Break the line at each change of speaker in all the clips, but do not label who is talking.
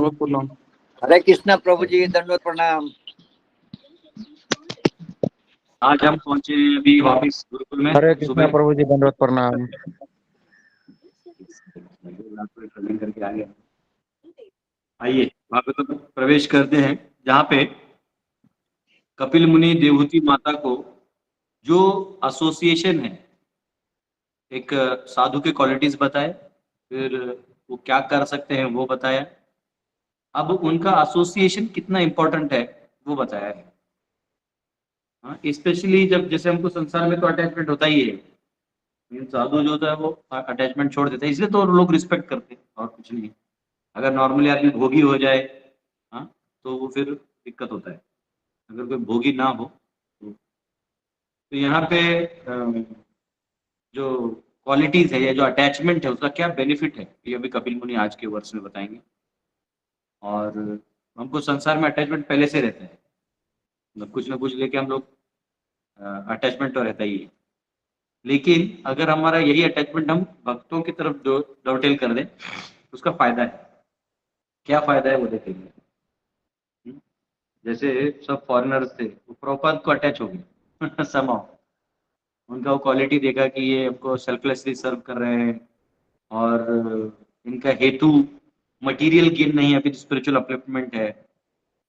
हरे कृष्णा प्रभु जी, दंडवत प्रणाम।
आज हम पहुंचे अभी वापिस गुरुकुल में।
हरे कृष्णा प्रभु जी, दंडवत प्रणाम।
करके आ गया। आइए वहां पे तो प्रवेश करते हैं जहाँ पे कपिल मुनि देवहूति माता को जो एसोसिएशन है, एक साधु के क्वालिटीज बताए, फिर वो क्या कर सकते हैं वो बताया, अब उनका एसोसिएशन कितना इंपॉर्टेंट है वो बताया है। स्पेशली जब जैसे हमको संसार में तो अटैचमेंट होता ही है, साधु जो होता है वो अटैचमेंट छोड़ देता है, इसलिए तो लोग रिस्पेक्ट करते हैं और कुछ नहीं। अगर नॉर्मली आदमी भोगी हो जाए तो वो फिर दिक्कत होता है। अगर कोई भोगी ना हो तो यहाँ पे जो क्वालिटीज है या जो अटैचमेंट है उसका क्या बेनिफिट है, ये अभी कपिल मुनि आज के वर्ष में बताएंगे। और हमको संसार में अटैचमेंट पहले से रहता है, मतलब कुछ ना कुछ लेके हम लोग अटैचमेंट तो रहता ही है, लेकिन अगर हमारा यही अटैचमेंट हम भक्तों की तरफ जो डवटेल कर दें उसका फायदा है। क्या फायदा है वो देखेंगे। जैसे सब फॉरेनर्स थे, वो प्रभुपाद को अटैच हो गए समाओ, उनका वो क्वालिटी देखा कि ये हमको सेल्फलेसली सर्व कर रहे हैं और इनका हेतु मटेरियल गेन नहीं है, फिर स्पिरिचुअल अपलिफ्टमेंट है।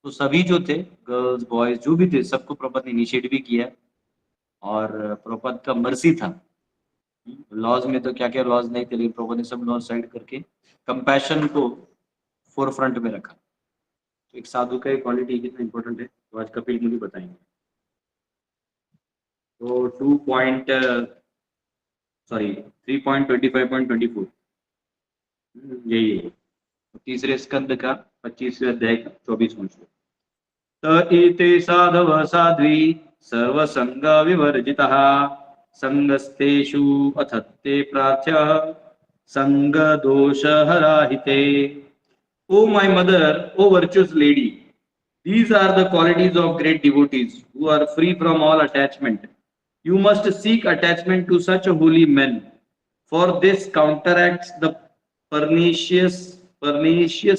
तो सभी जो थे, गर्ल्स बॉयज जो भी थे, सबको प्रभुपाद ने इनिशिएट भी किया और प्रभुपाद का मर्सी था। लॉज में तो क्या क्या लॉज नहीं थे, लेकिन प्रभुपाद ने सब लॉज साइड करके कंपैशन को फोर फ्रंट में रखा। तो एक साधु का क्वालिटी कितना इंपॉर्टेंट है तो आज कपिल मुनि बताएंगे। तो 3.25.24 यही है, तीसरे स्कंद का 25वें अध्याय का 24वां श्लोक। त एते साधव साध्वी सर्वसंग विवर्जितः संगस्तेषु अथत्ते प्रार्थ्य संग दोष हराहिते। O my mother, O virtuous lady, these are the qualities of great devotees who are free from all attachment. You must seek attachment to such holy men, for this counteracts the pernicious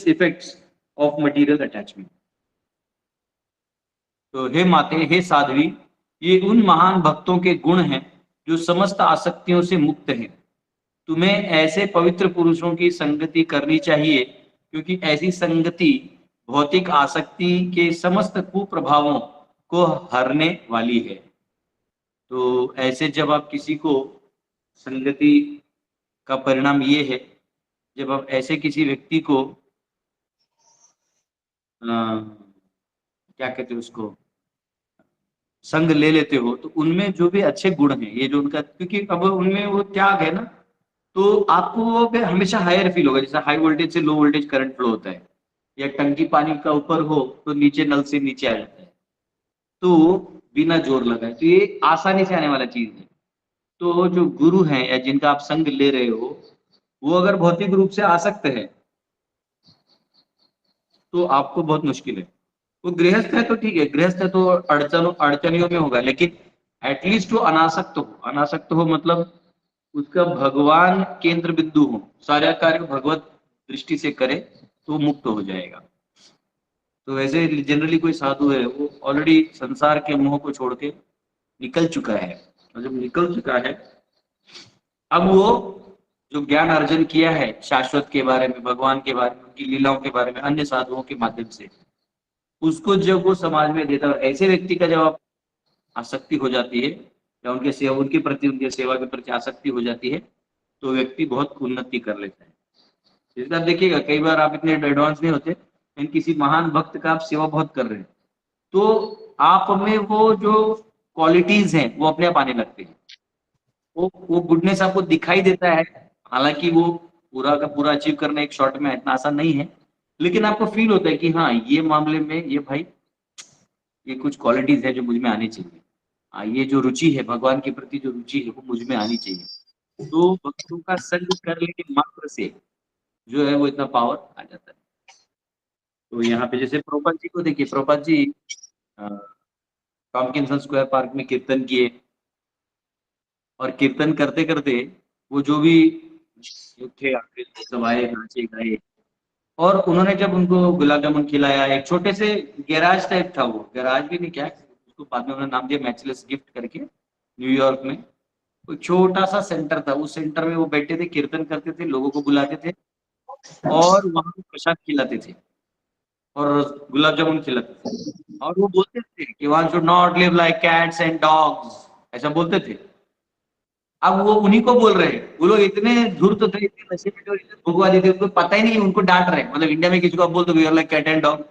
effects of material attachment. तो हे माते, हे साध्वी, ये उन महान भक्तों के गुण हैं जो समस्त आसक्तियों से मुक्त हैं। तुम्हें ऐसे पवित्र पुरुषों की संगति करनी चाहिए, क्योंकि ऐसी संगति भौतिक आसक्ति के समस्त कुप्रभावों को हरने वाली है। तो ऐसे जब आप किसी को, संगति का परिणाम ये है, जब आप ऐसे किसी व्यक्ति को क्या कहते हैं उसको, संग ले लेते हो, तो उनमें जो भी अच्छे गुण हैं, ये जो उनका, क्योंकि अब उनमें वो त्याग है ना, तो आपको वो फिर हमेशा हायर फील होगा। जैसे हाई वोल्टेज से लो वोल्टेज करंट फ्लो होता है, या टंकी पानी का ऊपर हो तो नीचे नल से नीचे आ जाता है, तो बिना जोर लगाए, तो ये आसानी से आने वाला चीज है। तो जो गुरु हैं या जिनका आप संग ले रहे हो, वो अगर भौतिक रूप से आसक्त है तो आपको बहुत मुश्किल है। वो गृहस्थ है तो ठीक है, गृहस्थ है तो अड़चनियों में होगा, लेकिन एटलीस्ट वो अनासक्त हो। अनासक्त हो मतलब उसका भगवान केंद्र बिंदु हो, सारे कार्य भगवत दृष्टि से करे तो मुक्त हो जाएगा। तो वैसे जनरली कोई साधु है वो ऑलरेडी संसार के मोह को छोड़ के निकल चुका है, और जब निकल चुका है, अब वो जो ज्ञान अर्जन किया है शाश्वत के बारे में, भगवान के बारे में, उनकी लीलाओं के बारे में, अन्य साधुओं के माध्यम से, उसको जब वो समाज में देता है, ऐसे व्यक्ति का जब आसक्ति हो जाती है या उनके सेवा, उनके प्रति, उनके सेवा के प्रति आसक्ति हो जाती है, तो व्यक्ति बहुत उन्नति कर लेता है। इसलिए आप देखिएगा कई बार आप इतने एडवांस नहीं होते, लेकिन किसी महान भक्त का आप सेवा बहुत कर रहे हैं, तो आप में वो जो क्वालिटीज हैं वो अपने आप आने लगते हैं। वो गुडनेस आपको दिखाई देता है, हालांकि वो पूरा का पूरा अचीव करना एक शॉर्ट में इतना आसान नहीं है, लेकिन आपको फील होता है कि हाँ, ये मामले में ये भाई, ये कुछ क्वालिटीज है जो मुझ में आनी चाहिए। ये जो रुचि है भगवान के प्रति, जो रुचि है वो मुझ में आनी चाहिए। तो भक्तों का संग करने के मात्र से जो है वो इतना पावर आ जाता है। तो यहाँ पे जैसे प्रभुपाद जी को देखिए, प्रभुपाद जी टॉमकिंसन स्क्वायर पार्क में कीर्तन किए, और कीर्तन करते करते वो जो भी थे सब आए, नाचे गाए, और उन्होंने जब उनको गुलाब जामुन खिलाया, एक छोटे से गैराज टाइप था, वो गैराज भी नहीं, क्या उसको बाद में उन्होंने नाम दिया मैचलेस गिफ्ट करके, न्यूयॉर्क में कोई छोटा सा सेंटर था। उस सेंटर में वो बैठे थे, कीर्तन करते थे, लोगों को बुलाते थे और वहां पे प्रसाद खिलाते थे और गुलाब जामुन खिलाते थे। और वो बोलते थे कि one should not live like cats and dogs, ऐसा बोलते थे। अब वो उन्हीं को बोल रहे हैं, वो लोग इतने धूर्त थे, इतने नशे में थे और इतने भोगवादी थे, उनको पता ही नहीं, उनको डांट रहे हैं। मतलब इंडिया में किसी को आप बोल दो लाइक कैट एंड डॉग,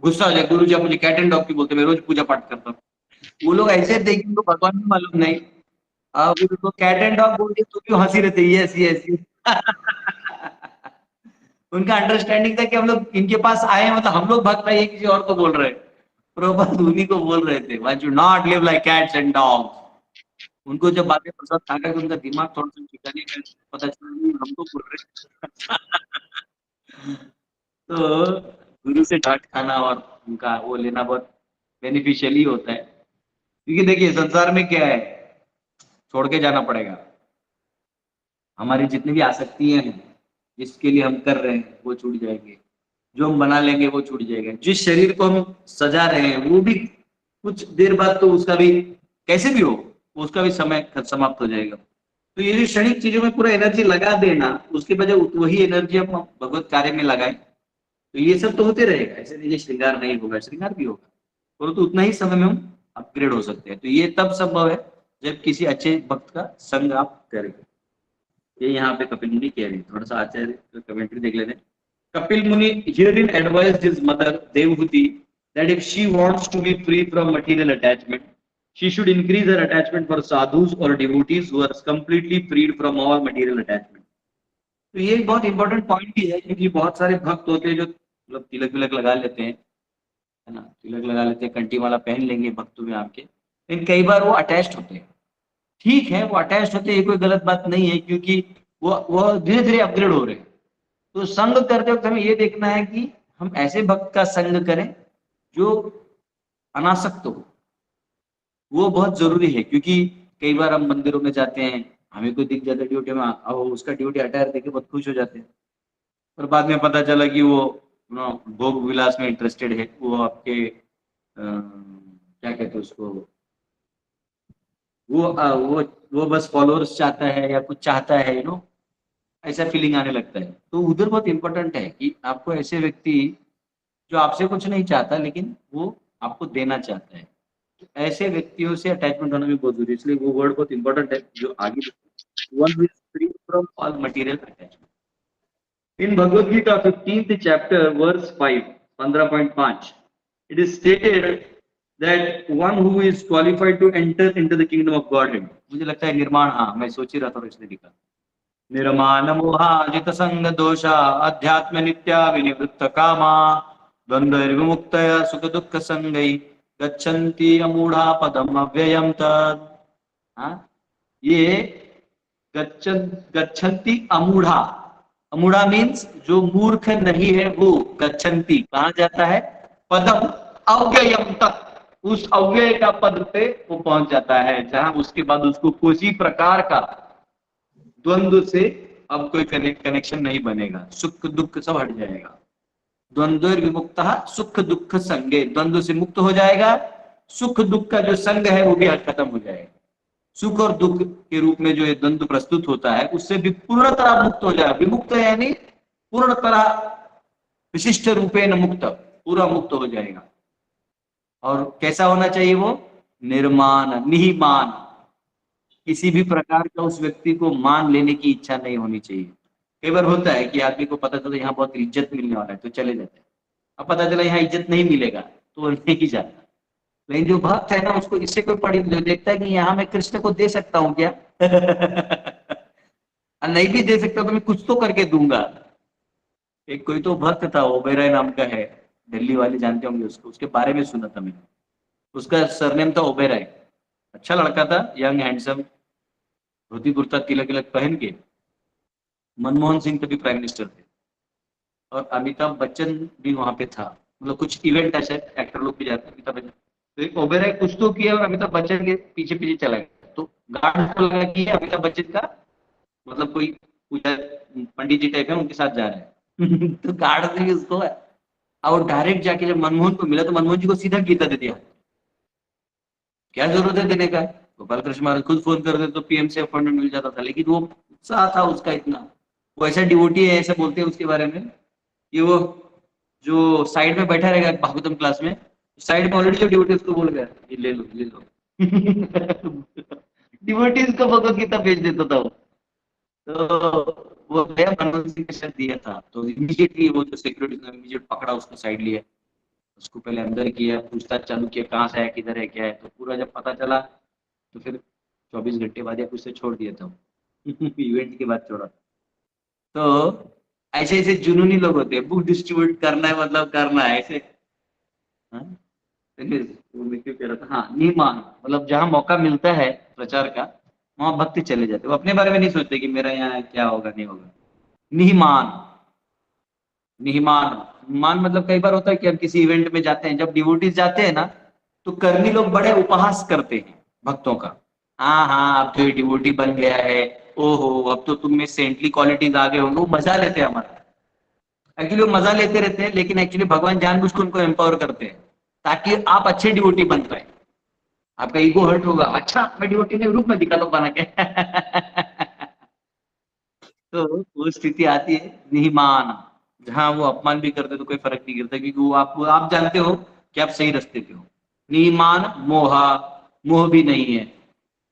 गुस्सा हो जाए, गुरु जी आप मुझे कैट एंड डॉग की बोलते, मैं रोज पूजा पाठ करता हूँ। वो लोग ऐसे थे कि उनको भगवान भी मालूम नहीं। अब उनको कैट एंड डॉग बोल दिया तो क्यों हंसी रहते, यस यस। उनका अंडरस्टैंडिंग था कि हम लोग इनके पास आए हैं, मतलब हम लोग भक्त है, ये किसी और को बोल रहे हैं। प्रभुपाद उन्हीं को बोल रहे थे, one should not live like cats and dogs. उनको जब बातें प्रसाद खा कर उनका दिमाग थोड़ा सा ठिकाने में, पता चला कि हमको बोल रहे हैं। तो गुरु से डांट खाना और उनका वो लेना बहुत बेनिफिशियल ही होता है, क्योंकि देखिए संसार में क्या है, छोड़ के जाना पड़ेगा। हमारी जितनी भी आसक्तियां हैं, जिसके लिए हम कर रहे हैं, वो छूट जाएंगे। जो हम बना लेंगे वो छूट जाएगा। जिस शरीर को हम सजा रहे हैं, वो भी कुछ देर बाद तो उसका भी कैसे भी हो, उसका भी समय समाप्त हो जाएगा। तो ये जो क्षणिक चीजों में पूरा एनर्जी लगा देना, उसके बजाय वही एनर्जी हम भगवत कार्य में लगाएं, तो ये सब तो होते रहेगा। ऐसे नहीं श्रृंगार नहीं होगा, श्रृंगार भी होगा, परंतु उतना ही समय में हम अपग्रेड हो सकते हैं। तो ये तब संभव है जब किसी अच्छे भक्त का संग आप करें। ये यहाँ पे कपिल मुनि कह रहे हैं, थोड़ा सा आचार्य कमेंट्री देख लेते हैं। Kapil Muni herein advised his mother Devhuti that if she wants to be free from material attachment, she should increase her attachment for sadhus or devotees who are completely freed from all material attachment. तो ये एक बहुत important point भी है, क्योंकि बहुत सारे भक्त होते हैं जो मतलब तिलक विलक लगा लेते हैं, है ना, तिलक लगा लेते हैं, कंठी माला पहन लेंगे भक्तों में आपके, लेकिन कई बार वो अटैच्ड होते हैं। ठीक है, वो अटैच्ड होते हैं, ये कोई गलत बात नहीं है, क्योंकि वो धीरे धीरे अपग्रेड हो रहे हैं। तो संग करते वक्त हमें ये देखना है कि हम ऐसे भक्त का संग करें जो अनासक्त हो। वो बहुत जरूरी है, क्योंकि कई बार हम मंदिरों में जाते हैं, हमें कोई दिख जाता है ड्यूटी में, उसका ड्यूटी अटायर देख के बहुत खुश हो जाते हैं, और बाद में पता चला कि वो भोग विलास में इंटरेस्टेड है, वो आपके क्या कहते हैं उसको, वो बस फॉलोअर्स चाहता है या कुछ चाहता है, ऐसा फीलिंग आने लगता है। तो उधर बहुत इंपॉर्टेंट है कि आपको ऐसे व्यक्ति जो आपसे कुछ नहीं चाहता लेकिन वो आपको देना चाहता है, तो ऐसे व्यक्तियों से अटैचमेंट होना भी बहुत जरूरी है। इसलिए वो वर्ड बहुत इंपॉर्टेंट है जो आगे, one who is free from all material attachment. In Bhagavad Gita 15th chapter verse 5, 15.5, it is stated that one who is qualified to enter into the kingdom of Godhead, मुझे लगता है निर्माण, हाँ मैं सोच ही रहा था इसने लिखा, निर्माण मोहाजित संग दोषा अध्यात्म नित्या विनिवृत्त कामा द्वंद्व विमुक्त सुख दुख संगई गच्छन्ति अमूढ़ा पदम अव्ययम तद। हाँ, ये गच्छन्ति अमूढ़ा, अमूढ़ा मीन्स जो मूर्ख नहीं है वो, गच्छन्ति कहाँ जाता है, पदम अव्ययम तक, उस अव्यय का पद पे वो पहुंच जाता है, जहां उसके बाद उसको किसी प्रकार का द्वंद्व से अब कोई कनेक्शन नहीं बनेगा, सुख दुख सब हट जाएगा। द्वंद्व विमुक्त सुख दुख संगे, द्वंद्व से मुक्त हो जाएगा, सुख दुख का जो संग है वो भी खत्म हो जाएगा। सुख और दुख के रूप में जो ये द्वंद्व प्रस्तुत होता है उससे भी पूर्णतः मुक्त हो जाएगा। विमुक्त यानी पूर्णतः विशिष्ट रूपेण मुक्त, पूरा मुक्त हो जाएगा। और कैसा होना चाहिए वो, निर्माण निहिमान, किसी भी प्रकार का उस व्यक्ति को मान लेने की इच्छा नहीं होनी चाहिए। कई बार होता है कि आदमी को पता चला यहाँ बहुत इज्जत मिलने वाला है तो चले जाते हैं, अब पता चला यहाँ इज्जत नहीं मिलेगा तो वो नहीं जाता। लेकिन जो भक्त है ना, उसको इससे कोई पड़ी जो देखता है कि यहाँ मैं कृष्ण को दे सकता हूँ क्या नहीं भी दे सकता तो मैं कुछ तो करके दूंगा। एक कोई तो भक्त था, ओबेरॉय नाम का है, दिल्ली वाले जानते होंगे उसको, उसके बारे में सुना था मैंने। उसका सरनेम था ओबेरॉय, अच्छा लड़का था, यंग हैंडसम, धोती कुर्ता तिलक तिलक पहन के। मनमोहन सिंह तभी प्राइम मिनिस्टर थे और अमिताभ बच्चन भी वहां पे था, मतलब कुछ इवेंट ऐसे एक्टर लोग भी जाते हैं, अमिताभ बच्चन तो एक ओबेरॉय कुछ तो किया और अमिताभ बच्चन के पीछे पीछे चला गया। तो गार्ड को लगा कि अमिताभ बच्चन का मतलब कोई पूजा पंडित जी टाइप है उनके साथ जा रहे हैं तो गार्ड ने भी उसको, और डायरेक्ट जाके जब मनमोहन को मिला तो मनमोहन जी को सीधा गीता दे दिया। क्या जरूरत है देने का, गोपाल कृष्ण महाराज खुद फोन कर दे तो पीएम से फंड मिल जाता था, लेकिन वो उत्साह था उसका इतना, वो ऐसा डिवोटी है, ऐसा बोलते हैं उसके बारे में कि वो जो साइड में बैठा रहेगा भागवतम क्लास में, साइड में ऑलरेडी जो डिवोटी उसको बोल गया ये ले लो ले लो। डिवोटीज को भगवत गीता भेज देता था वो। तो वो गया मनमोहन सिंह के साथ दिया था, तो इमीडिएटली वो जो सिक्योरिटी ने इमीडिएट पकड़ा, उसको साइड लिया, उसको पहले अंदर किया, पूछताछ चालू किया, कहाँ से है, किधर है, क्या है, तो पूरा जब पता चला तो फिर 24 घंटे बाद या कुछ से छोड़ दिया था। इवेंट के बाद छोड़ा। तो ऐसे ऐसे जुनूनी लोग होते हैं, बुक डिस्ट्रीब्यूट करना है मतलब करना है ऐसे। हाँ? वो मैं क्यों कह रहा था, हाँ निमान, मतलब जहाँ मौका मिलता है प्रचार का वहां भक्ति चले जाते, वो अपने बारे में नहीं सोचते कि मेरा यहाँ क्या होगा नहीं होगा। निमान, निहिमान, मान मतलब कई बार होता है कि हम किसी इवेंट में जाते हैं, जब डिवोटीज जाते हैं ना तो कर्मी लोग बड़े उपहास करते हैं भक्तों का। हाँ हाँ अब तो ये डिवोटी बन गया है, ओहो अब तो तुम में सेंटली क्वालिटीज आ गए होंगे, वो मजा लेते हैं हमारा। एक्चुअली वो मजा लेते रहते हैं, लेकिन एक्चुअली भगवान जानबूझ के उनको एम्पावर करते हैं ताकि आप अच्छे डिवोटी बन पाए। आपका ईगो हर्ट होगा, अच्छा मैं डिवोटी के रूप में दिखा दो बना के। तो वो स्थिति आती है निहिमान, जहां वो अपमान भी करते तो कोई फर्क नहीं गिरता, क्योंकि वो आप जानते हो कि आप सही रास्ते पे हो। निहिमान मोहा, मोह भी नहीं है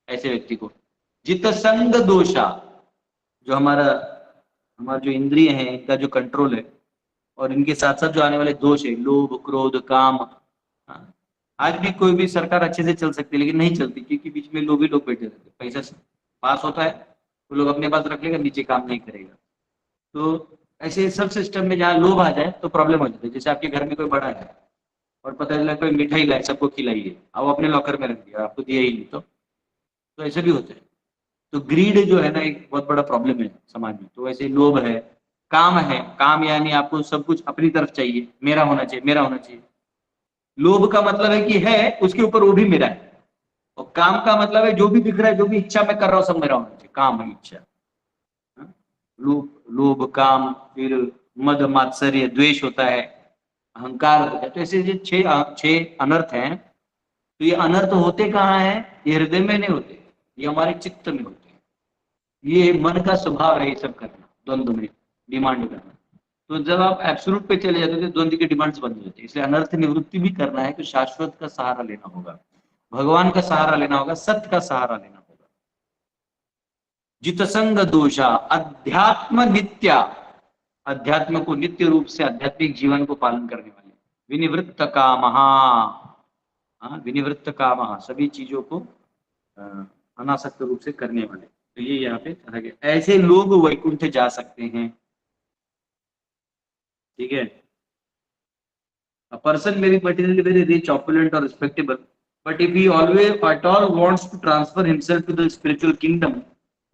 ऐसे व्यक्ति को। जित संग दोषा, जो हमारा हमारा जो इंद्रिय है इनका जो कंट्रोल है, और इनके साथ साथ जो आने वाले दोष है लोभ क्रोध काम। हाँ, आज भी कोई भी सरकार अच्छे से चल सकती है लेकिन नहीं चलती, क्योंकि बीच में लोभी लोग बैठे रहते हैं, पैसा पास होता है तो लोग अपने पास रख लेगा, नीचे काम नहीं करेगा। तो ऐसे सब सिस्टम में जहाँ लोभ आ जाए तो प्रॉब्लम हो जाती है। जैसे आपके घर में कोई बड़ा है और पता चला कोई मिठाई लाए सबको खिलाइए, अब अपने लॉकर में रख दिया, आपको दिया ही नहीं, तो ऐसे भी होते हैं। तो ग्रीड जो है ना एक बहुत बड़ा प्रॉब्लम है समाज में। तो वैसे लोभ है, काम है, काम यानी आपको सब कुछ अपनी तरफ चाहिए, मेरा होना चाहिए मेरा होना चाहिए। लोभ का मतलब है कि है उसके ऊपर वो भी मेरा है, और काम का मतलब है जो भी दिख रहा है जो भी इच्छा मैं कर रहा हूँ सब मेरा होना चाहिए, काम है इच्छा। हाँ? लोभ, लोभ काम, फिर मद मात्सर्य द्वेष होता है, अहंकार होता है। तो ऐसे जो छह अनर्थ हैं, तो ये अनर्थ होते कहाँ हैं? ये हृदय में नहीं होते, ये हमारे चित्त में होते हैं। ये मन का स्वभाव है ये सब करना, द्वंद्व में डिमांड करना। तो जब आप एब्सोल्यूट पे चले जाते हो तो द्वंद्व की डिमांड्स बंद हो जाती है। इसलिए अनर्थ निवृत्ति भी करना है तो शाश्वत का सहारा लेना होगा, भगवान का सहारा लेना होगा, सत्य का सहारा लेना होगा। जितसंग दोषा अध्यात्म नित्या, अध्यात्म को नित्य रूप से आध्यात्मिक जीवन को पालन करने वाले। विनिवृत्त कामहा, हाँ विनिवृत्त कामहा, सभी चीजों को अ, अनासक्त रूप से करने वाले। तो ये यहाँ पे कहा गया, ऐसे लोग वैकुंठ जा सकते हैं। ठीक है, a person may be materially very rich, opulent or respectable, but if he always at all wants to transfer himself to the spiritual kingdom,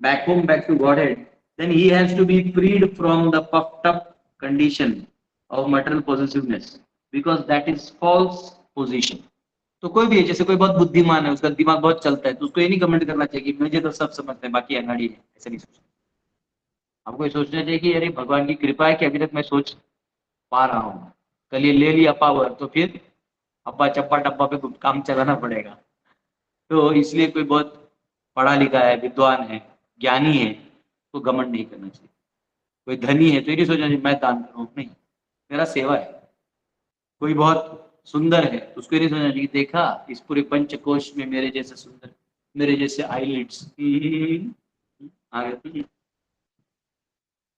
back home, back to Godhead, then he has to be freed from the puffed up condition of material possessiveness, because that is false position. तो कोई भी है, जैसे कोई बहुत बुद्धिमान है, उसका दिमाग बहुत चलता है, तो उसको ये नहीं कमेंट करना चाहिए कि मुझे तो सब समझते हैं बाकी अनाड़ी है, ऐसा नहीं सोचना। आपको ये सोचना चाहिए कि अरे भगवान की कृपा है कि अभी तक मैं सोच पा रहा हूँ, कल ये ले लिया पावर तो फिर अब्बा चप्पा टप्पा पे काम चलाना पड़ेगा। तो इसलिए कोई बहुत पढ़ा लिखा है, विद्वान है, ज्ञानी है, तो घमंड नहीं करना चाहिए। कोई धनी है तो ये नहीं सोचना चाहिए मैं दान करूँ, नहीं, मेरा सेवा है। कोई बहुत सुंदर है तो उसको ये नहीं सोचना चाहिए देखा इस पूरे पंचकोश में मेरे जैसे सुंदर, मेरे जैसे आईलिड्स,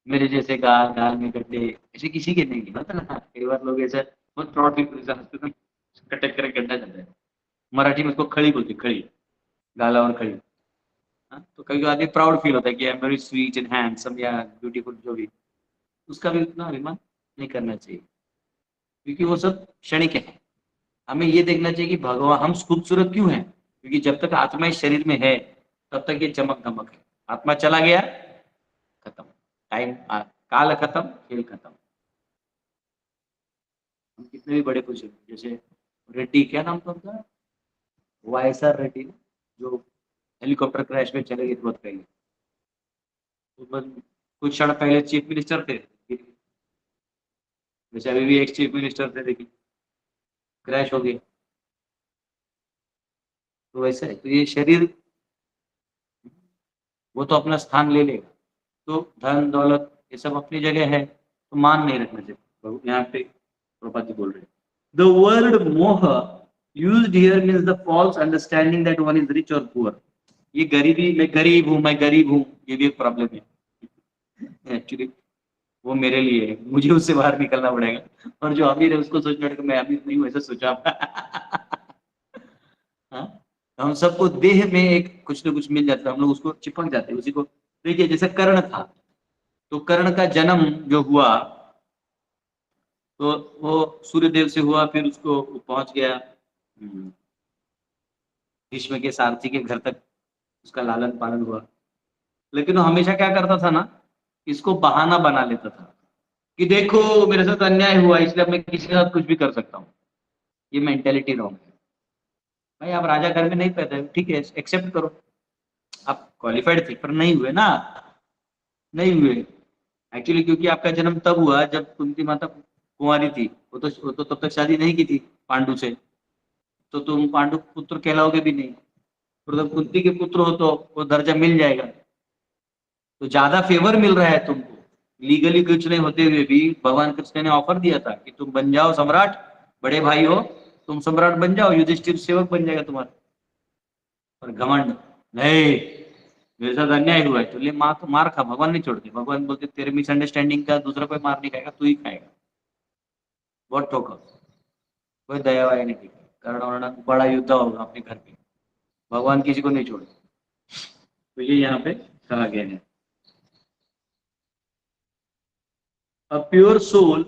मेरे जैसे गाल गाल में गड्ढे, ऐसे किसी के नहीं होता ना। कई बार लोग ऐसा बहुत प्राउड फील करते हैं, कटक कर गड्ढा जाता है, मराठी में उसको खड़ी बोलते, खड़ी, गाला और खड़ी। हाँ? तो कभी आदमी प्राउड फील होता है कि I am very sweet and handsome या ब्यूटीफुल, जो भी, उसका भी उतना अभिमान नहीं करना चाहिए, क्योंकि वो सब क्षणिक है। हमें ये देखना चाहिए कि भगवान हम खूबसूरत क्यों हैं, क्योंकि जब तक आत्मा इस शरीर में है तब तक ये चमक धमक है। आत्मा चला गया, खत्म, टाइम, काल खत्म, खेल खत्म। हम कितने भी बड़े कुछ, जैसे रेड्डी, क्या नाम था उनका, वाईएसआर रेड्डी, जो हेलीकॉप्टर क्रैश में चले गए बहुत पहले, तो बस कुछ क्षण पहले चीफ मिनिस्टर थे, जैसे अभी भी एक चीफ मिनिस्टर थे, देखिए क्रैश हो गए। तो वैसे है, तो ये शरीर वो तो अपना स्थान ले लेगा। तो धन दौलत ये सब अपनी जगह है, तो मान नहीं रखना चाहिए। तो यहाँ पे प्रभुपाद जी बोल रहे हैं, the word moh used here means the false understanding that one is rich or poor. ये गरीबी, मैं गरीब हूँ, ये भी एक प्रॉब्लम है एक्चुअली। वो मेरे लिए है, मुझे उससे बाहर निकलना पड़ेगा, और जो अमीर है उसको सोचना पड़ेगा मैं अमीर नहीं हूँ, ऐसा सोचा। हाँ? तो हम सबको देह में एक कुछ न कुछ मिल जाता है, हम लोग उसको चिपक जाते हैं उसी को। देखिए जैसे कर्ण था, तो कर्ण का जन्म जो हुआ, तो वो सूर्य देव से हुआ, फिर उसको पहुंच गया भीष्म के सारथी के घर तक, उसका लालन पालन हुआ। लेकिन वो हमेशा क्या करता था ना, इसको बहाना बना लेता था कि देखो मेरे साथ अन्याय हुआ, इसलिए अब मैं किसी के साथ कुछ भी कर सकता हूँ। ये मेंटेलिटी रॉन्ग है भाई। आप राजा घर में नहीं पैदा हुए, ठीक है, एक्सेप्ट करो, आप क्वालिफाइड थे पर नहीं हुए ना, नहीं हुए एक्चुअली, क्योंकि आपका जन्म तब हुआ जब कुंती माता कुंवारी थी। वो तो तब तक शादी नहीं की थी पांडु से, तो तुम पांडु पुत्र कहलाओगे भी नहीं। और जब कुंती के पुत्र हो तो वो दर्जा मिल जाएगा। तो ज्यादा फेवर मिल रहा है तुमको, लीगली कुछ नहीं होते हुए भी भगवान कृष्ण ने ऑफर दिया था कि तुम बन जाओ सम्राट, बड़े भाई हो, तुम सम्राट बन जाओ, युधिष्ठिर सेवक बन जाएगा तुम्हारा। और घमंड, नहीं मेरे साथ अन्याय हुआ है तो ले मार, मार खा, भगवान नहीं छोड़ते। भगवान बोलते तेरे मिसअंडरस्टैंडिंग का दूसरा कोई मार नहीं खाएगा, तू ही खाएगा। बहुत ठोका, कोई दया वाया नहीं दिखा, कर्ण वर्ण बड़ा युद्ध होगा अपने घर पे, भगवान किसी को नहीं छोड़ते। तो ये यहाँ पे कहा गया है। A pure soul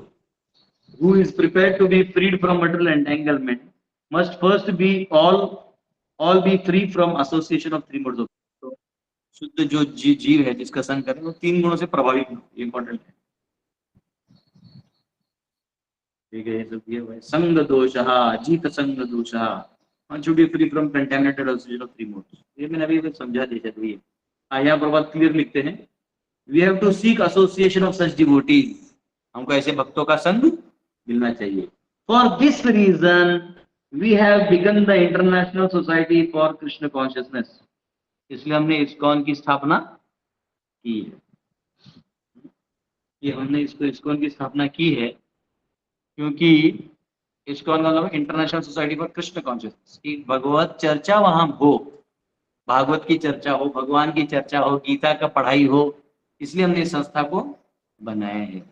who is prepared to be freed from material entanglement must first be all be free from association of three modes of। तो शुद्ध जो जीव है जिसका संग करें वो तीन गुणों से प्रभावित हो, ये इंपॉर्टेंट है। ठीक है, ये सब ये भाई संग दोषः, जीत संग दोषः, one should be free from contaminated association of three modes। ये मैंने अभी समझा दिया था। ये यहाँ प्रभात क्लियर लिखते हैं, we have to seek association of such devotees। हमको ऐसे भक्तों का संग मिलना चाहिए। For this reason we have begun the International Society for Krishna Consciousness। इसलिए हमने इस्कॉन की स्थापना की है। ये हमने इसको इस्कॉन की स्थापना की है क्योंकि इस्कॉन का मतलब international society for Krishna consciousness, की भगवत चर्चा वहां हो, भागवत की चर्चा हो, भगवान की चर्चा हो, गीता का पढ़ाई हो, इसलिए हमने इस संस्था को बनाया है।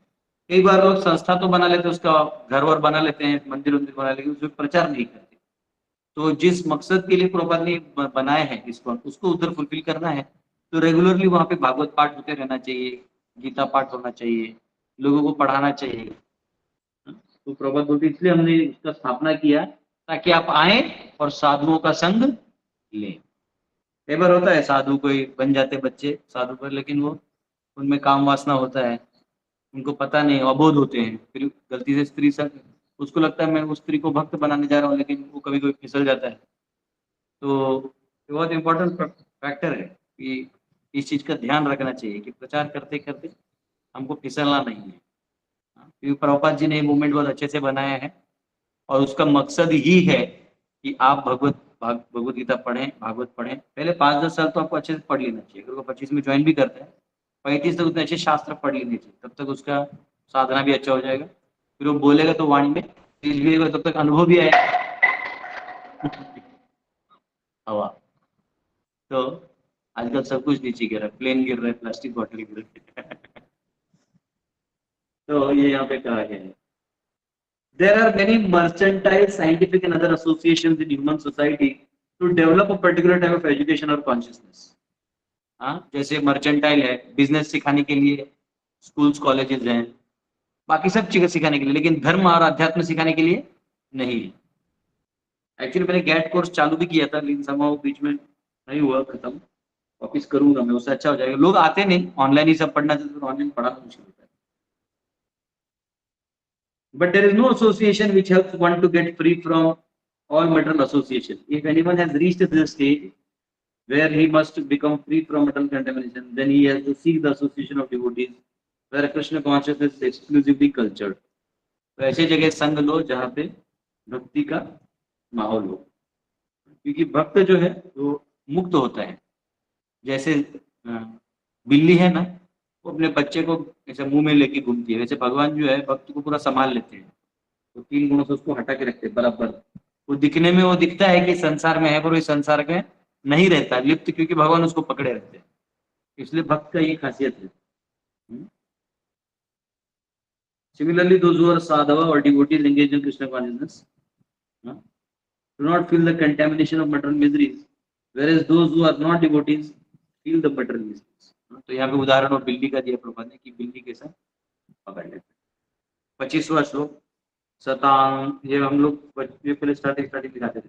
कई बार लोग संस्था तो बना लेते हैं, उसका घर वर बना लेते हैं, मंदिर वंदिर बना लेते हैं, उसमें प्रचार नहीं करते। तो जिस मकसद के लिए प्रभुपाद ने बनाया है इसको, उसको उधर फुलफिल करना है। तो रेगुलरली वहाँ पे भागवत पाठ होते रहना चाहिए, गीता पाठ होना चाहिए, लोगों को पढ़ाना चाहिए। तो प्रभुपाद बोलते इसलिए हमने इसका स्थापना किया ताकि आप आए और साधुओं का संग लें। कई बार होता है साधु कोई बन जाते बच्चे साधु पर, लेकिन वो उनमें काम वासना होता है, उनको पता नहीं, अबोध होते हैं, फिर गलती से स्त्री संग, उसको लगता है मैं उस स्त्री को भक्त बनाने जा रहा हूँ, लेकिन वो कभी कभी फिसल जाता है। तो ये बहुत इंपॉर्टेंट फैक्टर है कि इस चीज का ध्यान रखना चाहिए कि प्रचार करते करते हमको फिसलना नहीं है। क्योंकि प्रभुपाद जी ने मूवमेंट बहुत अच्छे से बनाया है और उसका मकसद ही है कि आप भगवत गीता पढ़ें, भागवत पढ़ें। पहले 5-10 साल तो आपको अच्छे से पढ़ लेना चाहिए। अगर वो 25 में ज्वाइन भी करता है, 35 तक उतने अच्छे शास्त्र पढ़ लेने चाहिए, तब तक उसका साधना भी अच्छा हो जाएगा। फिर वो बोलेगा तो वाणी में तेज भी होगा, तब तक अनुभव भी आएगा। हवा तो आजकल सब कुछ नीचे गिर रहा है, प्लेन गिर रहा है, प्लास्टिक बॉटल गिर रही है। तो ये यहाँ पे कहा गया है, there are many mercantile, scientific and other associations in human society to develop a particular type of education or consciousness। हाँ, जैसे मर्चेंटाइल है, बिजनेस सिखाने के लिए स्कूल्स कॉलेजेस हैं, बाकी सब चीजें सिखाने के लिए, लेकिन धर्म और अध्यात्म सिखाने के लिए नहीं है। एक्चुअली मैंने गैट कोर्स चालू भी किया था, लेकिन समाओ बीच में नहीं हुआ, खत्म। वापिस करूंगा मैं, उससे अच्छा हो जाएगा। लोग आते नहीं, ऑनलाइन ही सब पढ़ना चाहते, ऑनलाइन पढ़ा मुश्किल होता है। But there is no association which helps one to get free from all material association. If anyone has reached this stage where he must become free from material contamination, then he has to seek the association of devotees where Krishna consciousness is exclusively cultured। तो ऐसी जगह संग लो जहाँ पे भक्ति का माहौल हो, क्योंकि भक्त जो है वो मुक्त होता है। जैसे बिल्ली है ना, वो अपने बच्चे को ऐसे मुंह में लेके घूमती है, वैसे भगवान जो है भक्त को पूरा संभाल लेते हैं। तो 3 गुणों से उसको हटा के रखते हैं बराबर। वो दिखने में वो दिखता है कि संसार में है, पर वो इस संसार में नहीं रहता लिप्त, क्योंकि भगवान उसको पकड़े रहते हैं। इसलिए भक्त का ये खासियत है। Similarly, those who are sadhava or devotees engaged in Krishna consciousness do not feel the contamination of material miseries, whereas those who are not devotees feel the material miseries. तो यहाँ पे उदाहरण और बिल्ली का दिया प्रभुपाद ने कि बिल्ली के साथ पकड़ लेते। 25वां श्लोक। सतां, ये हम लोग ये पहले स्टार्टिंग दिखाते थे।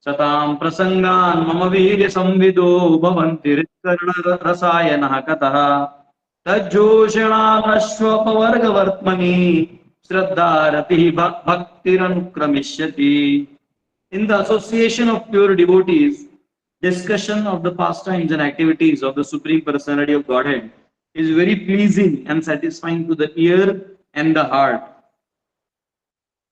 सतां प्रसंगान् मम वीर्य संविदो भवन्ति हृत्कर्ण रसायनः कतः तज्जोषणानश्वपवर्गवर्त्मनि श्रद्धारतिः भक्तिरनुक्रमिष्यति। In the association of pure devotees, discussion of the pastimes and activities of the Supreme Personality of Godhead is very pleasing and satisfying to the ear and the heart.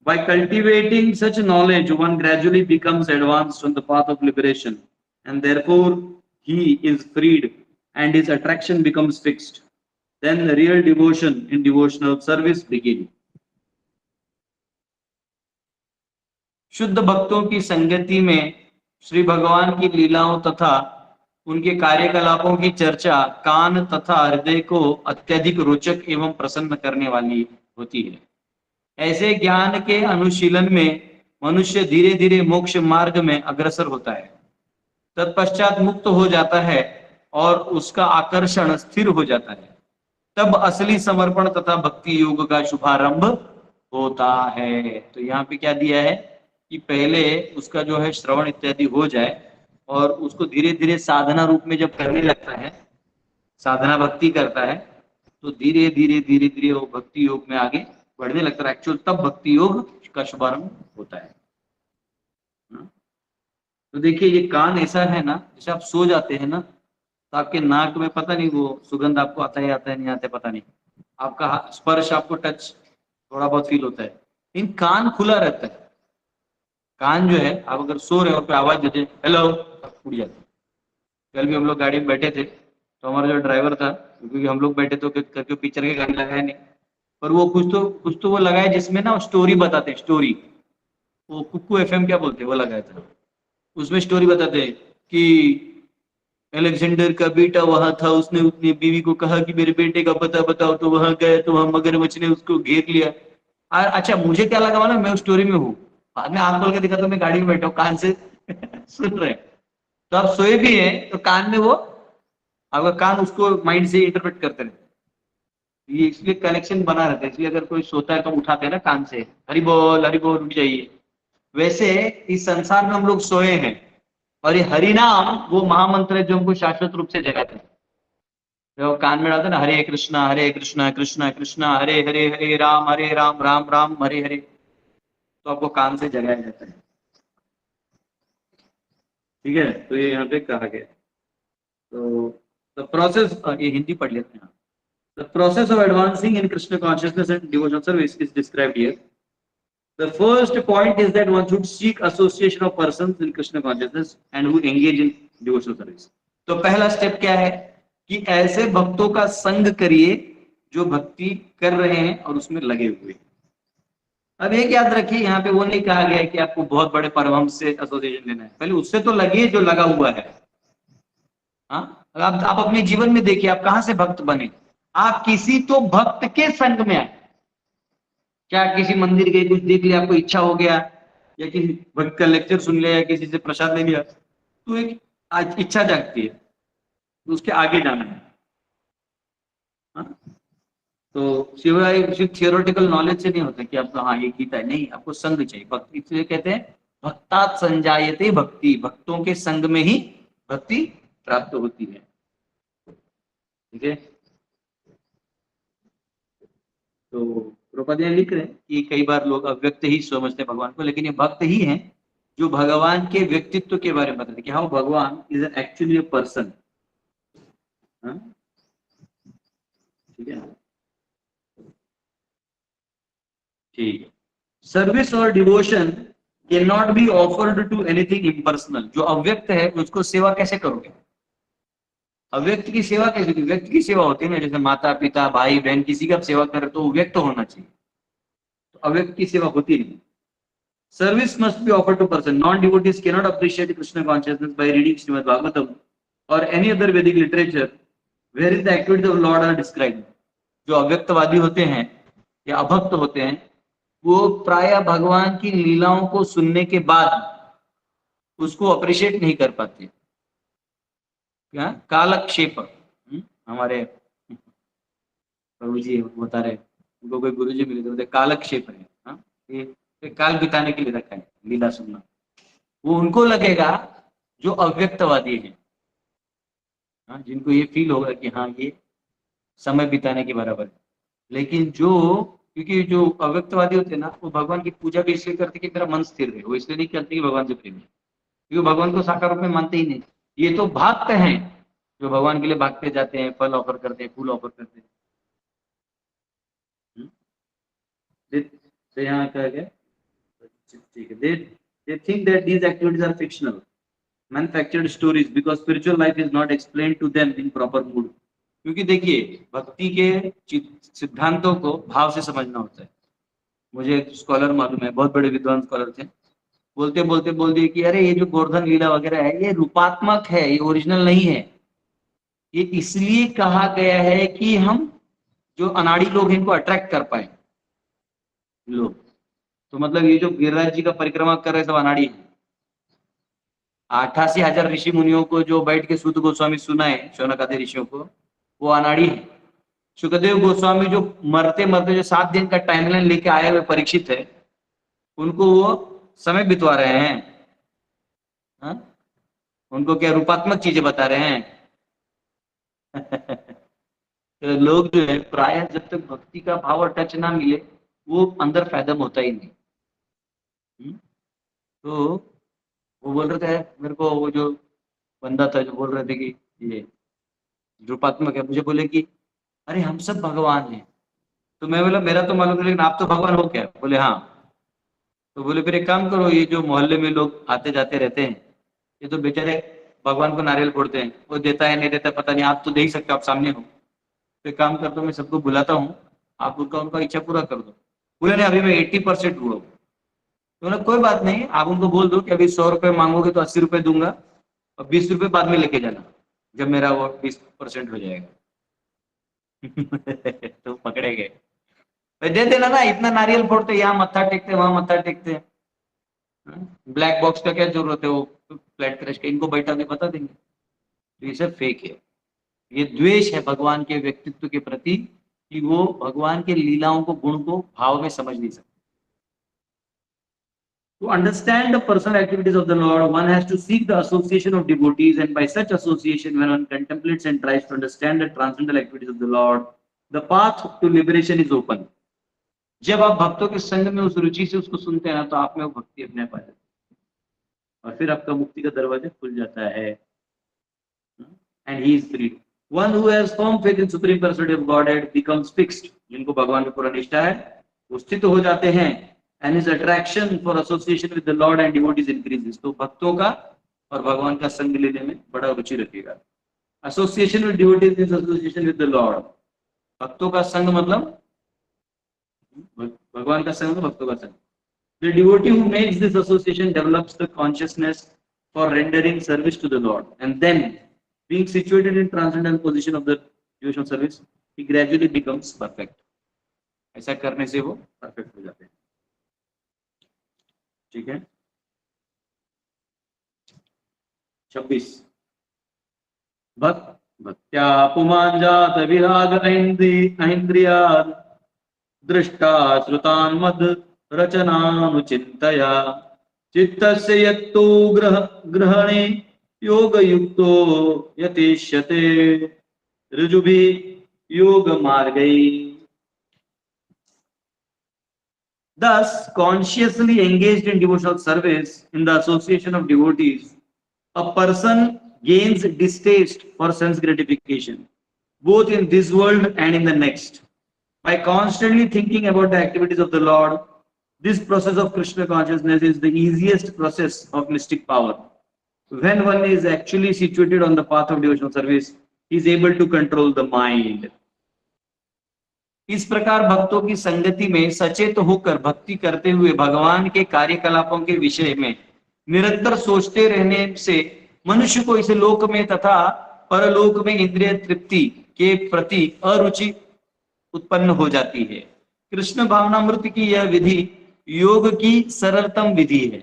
By cultivating such knowledge, one gradually becomes advanced on the path of liberation, and therefore he is freed and his attraction becomes fixed. Then the real devotion in devotional service begins. शुद्ध भक्तों की संगति में श्री भगवान की लीलाओं तथा उनके कार्यकलापों की चर्चा कान तथा हृदय को अत्यधिक रोचक एवं प्रसन्न करने वाली होती है। ऐसे ज्ञान के अनुशीलन में मनुष्य धीरे धीरे मोक्ष मार्ग में अग्रसर होता है, तत्पश्चात मुक्त हो जाता है और उसका आकर्षण स्थिर हो जाता है। तब असली समर्पण तथा भक्ति योग का शुभारंभ होता है। तो यहाँ पे क्या दिया है कि पहले उसका जो है श्रवण इत्यादि हो जाए और उसको धीरे धीरे साधना रूप में जब करने लगता है, साधना भक्ति करता है, तो धीरे धीरे वो भक्ति योग में आगे बढ़ने लगता है। एक्चुअल तब भक्ति योग का शुभारंभ होता है। तो देखिए ये कान ऐसा है ना, जैसे आप सो जाते हैं ना तो आपके नाक में पता नहीं वो सुगंध आपको आता है नहीं आता है पता नहीं, आपका स्पर्श आपको टच थोड़ा बहुत फील होता है, लेकिन कान खुला रहता है। कान जो है आप अगर सो रहे हो तो आवाज देते हेलो उड़ जाती। कल भी हम लोग गाड़ी में बैठे थे तो हमारा जो ड्राइवर था, क्योंकि हम लोग बैठे तो करके पिक्चर के गाने लगाए नहीं, पर वो कुछ तो वो लगाए जिसमें ना स्टोरी बताते हैं, स्टोरी, वो कुक्कू एफएम क्या बोलते हैं वो लगाया था। उसमें स्टोरी बताते हैं कि अलेक्जेंडर का बेटा वहां था, उसने अपनी बीवी को कहा कि मेरे बेटे का पता बताओ, तो वहां गए तो वहां मगरमच्छ ने उसको घेर लिया। अच्छा मुझे क्या लगा ना मैं उस स्टोरी में हूँ, बाद में आंख खोल के देखा तो मैं गाड़ी में बैठा हूँ, कान से सुन रहे। तो आप सोए भी हैं तो कान में वो आपका कान उसको माइंड से इंटरप्रेट करते रहते। ये इसलिए कनेक्शन बना रहता है। इसलिए अगर कोई सोता है तो उठाते हैं ना कान से, हरि बोल उठ जाइए। वैसे इस संसार में हम लोग सोए हैं और ये हरि नाम वो महामंत्र है जो हमको शाश्वत रूप से जगाते हैं। जो कान में डालते ना हरे कृष्णा कृष्णा कृष्णा हरे हरे हरे राम राम राम हरे हरे, तो आपको कान से जगाया जाता है। ठीक है, तो ये यहाँ पे कहा गया। तो द प्रोसेस, ये हिंदी पढ़ लेते हैं। The process of advancing in Krishna consciousness and devotional service is described here. The first point is that one should seek association of persons in Krishna consciousness and who engage in devotional service. तो पहला step क्या है कि ऐसे भक्तों का संग करिए जो भक्ति कर रहे हैं और उसमें लगे हुए। अब एक याद रखिए, यहाँ पे वो नहीं कहा गया है कि आपको बहुत बड़े परमहंस से एसोसिएशन लेना है, पहले उससे तो लगिए जो लगा हुआ है। हाँ, आप अपने जीवन में देखिए आप कहाँ से भक्त बने। आप किसी तो भक्त के संग में आए, क्या किसी मंदिर गए कुछ देख लिया आपको इच्छा हो गया, या किसी भक्त का लेक्चर सुन लिया, या किसी से प्रसाद ले लिया, तो एक आज इच्छा जागती है तो उसके आगे जाना है। हाँ? तो सिवाय थियोरेटिकल नॉलेज से नहीं होता कि आपको हाँ ये गीता है, नहीं, आपको संग चाहिए। भक्ति इसलिए कहते हैं भक्तात संजायते भक्ति, भक्तों के संग में ही भक्ति प्राप्त होती है। ठीक है, तो द्रौपदी लिख रहे हैं कि कई बार लोग अव्यक्त ही समझते हैं भगवान को, लेकिन ये भक्त ही हैं जो भगवान के व्यक्तित्व के बारे में बताते हैं कि हाँ भगवान इज एक्चुअली अ पर्सन। ठीक है, ठीक है। सर्विस और devotion can not be offered to anything impersonal. जो अव्यक्त है उसको सेवा कैसे करोगे? अव्यक्त की सेवा कैसे होगी? व्यक्त की सेवा होती है ना, जैसे माता पिता भाई बहन किसी का सेवा करे तो व्यक्त होना चाहिए, तो अव्यक्त की सेवा होती नहीं। Service must be offered to person. Non-devotees cannot appreciate Krishna consciousness by reading Srimad Bhagavatam or any other Vedic literature wherein the activities of Lord are described. जो अव्यक्तवादी होते हैं या अभक्त होते हैं वो प्राय भगवान की लीलाओं को सुनने के बाद उसको अप्रिशिएट नहीं कर पाते। क्या कालक्षेप, हमारे प्रभु जी बता रहे, उनको कोई गुरु जी मिले तो बोलते कालक्षेप है, हाँ? ये काल बिताने के लिए रखा है लीला सुनना। वो उनको लगेगा जो अव्यक्तवादी है, हाँ, जिनको ये फील होगा कि हाँ ये समय बिताने के बराबर है। लेकिन क्योंकि जो अव्यक्तवादी होते हैं ना वो भगवान की पूजा भी इसलिए करते कि मेरा मन स्थिर रहे, वो इसलिए नहीं करते कि भगवान से प्रेम है, क्योंकि भगवान को साकार रूप में मानते ही नहीं। ये तो भक्त हैं जो भगवान के लिए भागते जाते हैं, फल ऑफर करते हैं, फूल ऑफर करते हैं। तो यहाँ क्या गया, ठीक है। They think that these activities are fictional, manufactured stories because spiritual life is not explained to them in proper mood. क्योंकि देखिए भक्ति के सिद्धांतों को भाव से समझना होता है। मुझे एक स्कॉलर मालूम है, बहुत बड़े विद्वान स्कॉलर थे, बोलते बोलते बोल दिए कि अरे ये जो गोवर्धन लीला वगैरह है ये रूपात्मक है, ये ओरिजिनल नहीं है। ये इसलिए कहा गया है कि हम जो अनाड़ी लोग हैं इनको अट्रैक्ट कर पाए लोग। तो मतलब ये जो गिरिराज जी का परिक्रमा कर रहे सब अनाड़ी है। 88,000 ऋषि मुनियों को जो बैठ के सूत गोस्वामी सुनाए, शौनक आदि ऋषियों को, वो अनाड़ी है। सुखदेव गोस्वामी जो मरते मरते जो 7 दिन का टाइमलाइन लेके आए हुए परीक्षित है, उनको वो समय बितवा रहे हैं, हा? उनको क्या रूपात्मक चीजें बता रहे हैं? तो लोग जो है प्राय जब तक भक्ति का भाव और टच ना मिले वो अंदर फैदम होता ही नहीं। तो वो बोल रहे थे मेरे को, वो जो बंदा था जो बोल रहे थे कि ये रूपात्मक है, मुझे बोले कि अरे हम सब भगवान हैं। तो मैं बोला मेरा तो मालूम है लेकिन आप तो भगवान हो क्या? बोले हाँ। तो बोले फिर एक काम करो, ये जो मोहल्ले में लोग आते जाते रहते हैं ये तो बेचारे भगवान को नारियल फोड़ते हैं, वो देता है नहीं देता पता नहीं, आप तो दे ही सकते हो, आप सामने हो। तो काम करता हूँ मैं सबको बुलाता हूँ, आप उनका इच्छा पूरा कर दो। बोले नहीं अभी मैं 80% हुआ। तो कोई बात नहीं, आप उनको बोल दो कि अभी 100 रुपए मांगोगे तो 80 रुपए दूंगा और 20 रुपए बाद में लेके जाना जब मेरा वो 20% हो जाएगा। तो पकड़े गए, दे देना ना, इतना नारियल फोड़ते, यहाँ मत्था टेकते वहां मत्था टेकते, ब्लैक बॉक्स का क्या जरूरत है, वो फ्लैट क्रश के इनको बैठा के बता देंगे। तो ये सब फेक है, ये द्वेष है भगवान के व्यक्तित्व के प्रति कि वो भगवान के लीलाओं को, गुण को भाव में समझ नहीं सकते। To understand the personal activities of the Lord, one has to seek the association of devotees, and by such association, when one contemplates and tries to understand the transcendental activities of the Lord, the path to liberation is open. जब आप भक्तों के संग में उस रुचि से उसको सुनते हैं ना, तो आप में वो भक्ति अपने आप आ जाती है और फिर आपका मुक्ति का दरवाजा खुल जाता है। And he is free. One who has firm faith in supreme personality of Godhead becomes fixed. जिनको भगवान में पूरा निष्ठा है वो स्थित हो जाते हैं। And his attraction for association with the Lord and devotees increases. तो भक्तों का और भगवान का संग लेने में बड़ा रुचि रखेगा। Association with devotees is association with the Lord. भक्तों का संग मतलब भगवान का संग, भक्तों का संग। The devotee who makes this association develops the consciousness for rendering service to the Lord, and then being situated in transcendental position of the devotional service, he gradually becomes perfect. ऐसा करने से वो perfect हो जाते हैं। ठीक है। 26 भक्त्या पुमान् जात विराग ऐन्द्रिया दृष्टा श्रुतान् मद रचनानुचिन्तया चित्तस्य यत्तो ग्रहणे योगयुक्तो यतेष्यते ऋजुभिः योगमार्गैः। Thus, consciously engaged in devotional service in the association of devotees, a person gains distaste for sense gratification, both in this world and in the next. By constantly thinking about the activities of the Lord, this process of Krishna consciousness is the easiest process of mystic power. When one is actually situated on the path of devotional service, he is able to control the mind. इस प्रकार भक्तों की संगति में सचेत होकर भक्ति करते हुए भगवान के कार्यकलापों के विषय में निरंतर सोचते रहने से मनुष्य को इस लोक में तथा परलोक में इंद्रिय तृप्ति के प्रति अरुचि उत्पन्न हो जाती है। कृष्ण भावनामृत की यह विधि योग की सरलतम विधि है।